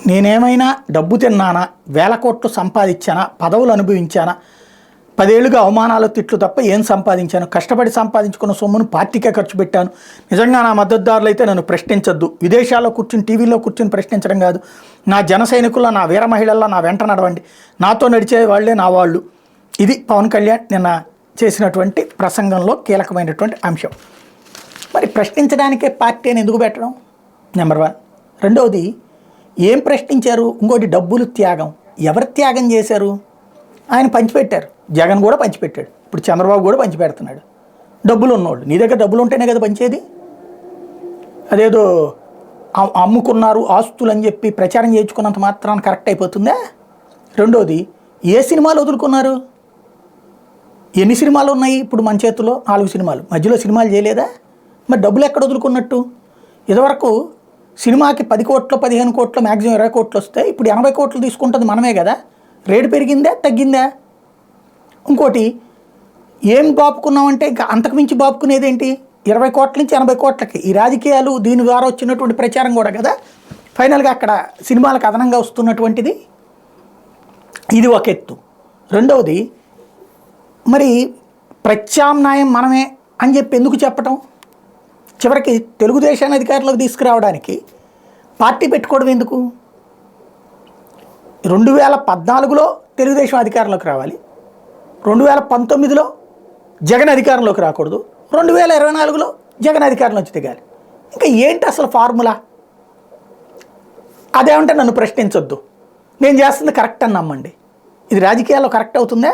నేనేమైనా డబ్బు తిన్నానా, వేల కోట్లు సంపాదించానా, పదవులు అనుభవించానా, 10 ఏళ్ళుగా అవమానాలు తిట్లు తప్ప ఏం సంపాదించాను? కష్టపడి సంపాదించుకున్న సొమ్మును పార్టీకే ఖర్చు పెట్టాను. నిజంగా నా మద్దతుదారులు అయితే నన్ను ప్రశ్నించొద్దు. విదేశాల్లో కూర్చుని టీవీలో కూర్చుని ప్రశ్నించడం కాదు, నా జన సైనికుల్లో, నా వీర మహిళల్లో నా వెంట నడవండి. నాతో నడిచే వాళ్ళే నా వాళ్ళు. ఇది పవన్ కళ్యాణ్ నిన్న చేసినటువంటి ప్రసంగంలో కీలకమైనటువంటి అంశం. మరి ప్రశ్నించడానికే పార్టీ అని ఎందుకు పెట్టడం? నెంబర్ 1. రెండవది, ఏం ప్రశ్నించారు? ఇంకోటి డబ్బులు త్యాగం. ఎవరు త్యాగం చేశారు? ఆయన పంచిపెట్టారు. జగన్ కూడా పంచిపెట్టాడు. ఇప్పుడు చంద్రబాబు కూడా పంచిపెడుతున్నాడు. డబ్బులు ఉన్నోళ్ళు. నీ దగ్గర డబ్బులు ఉంటేనే కదా పంచేది. అదేదో అమ్ముకున్నారు ఆస్తులు అని చెప్పి ప్రచారం చేయించుకున్నంత మాత్రాన్ని కరెక్ట్ అయిపోతుందా? రెండోది, ఏ సినిమాలు వదులుకున్నారు? ఎన్ని సినిమాలు ఉన్నాయి ఇప్పుడు మన చేతిలో? 4 సినిమాలు. మధ్యలో సినిమాలు చేయలేదా? మరి డబ్బులు ఎక్కడ వదులుకున్నట్టు? ఇదివరకు సినిమాకి 10 కోట్లు, 15 కోట్లు, మ్యాక్సిమం 20 కోట్లు వస్తాయి. ఇప్పుడు 80 కోట్లు తీసుకుంటుంది మనమే కదా. రేటు పెరిగిందా తగ్గిందా? ఇంకోటి, ఏం బాపుకున్నామంటే ఇంకా అంతకుమించి బాపుకునేది ఏంటి? 20 కోట్ల నుంచి 80 కోట్లకి ఈ రాజకీయాలు, దీని ద్వారా వచ్చినటువంటి ప్రచారం కూడా కదా ఫైనల్గా అక్కడ సినిమాలకు అదనంగా వస్తున్నటువంటిది. ఇది ఒక ఎత్తు. రెండవది, మరి ప్రత్యామ్నాయం మనమే అని చెప్పి ఎందుకు చెప్పటం? చివరికి తెలుగుదేశాన్ని అధికారంలోకి తీసుకురావడానికి పార్టీ పెట్టుకోవడం ఎందుకు? 2014లో తెలుగుదేశం అధికారంలోకి రావాలి, 2019లో జగన్ అధికారంలోకి రాకూడదు, 2024లో జగన్ అధికారంలోంచి దిగాలి. ఇంకా ఏంటి అసలు ఫార్ములా? అదేమంటే నన్ను ప్రశ్నించొద్దు, నేను చేస్తుంది కరెక్ట్ అని నమ్మండి. ఇది రాజకీయాల్లో కరెక్ట్ అవుతుందా?